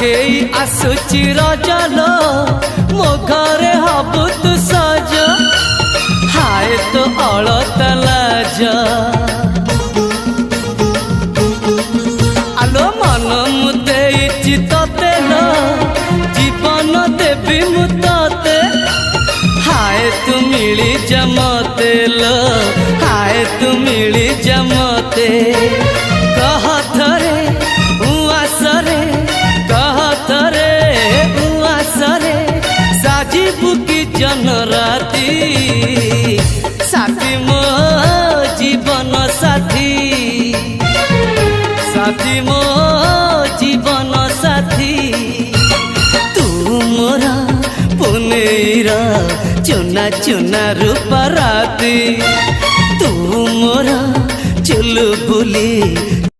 पाखेई आसुची रजलो मो घरे हबु तू सज हाय तो अलत लाज आलो मन मुते तते लो जीवन देवी मु तते हाय तू मिली जमते लो हाय तू मिली जमते कह थरे उआसरे कह थरे उआसरे साजिबु की जन राती साथी मो जीवन साथी साथी मो जीवन साथी तू मोरा पुनेरा चुना चुना रूपा राती तू मोरा चुलबुली।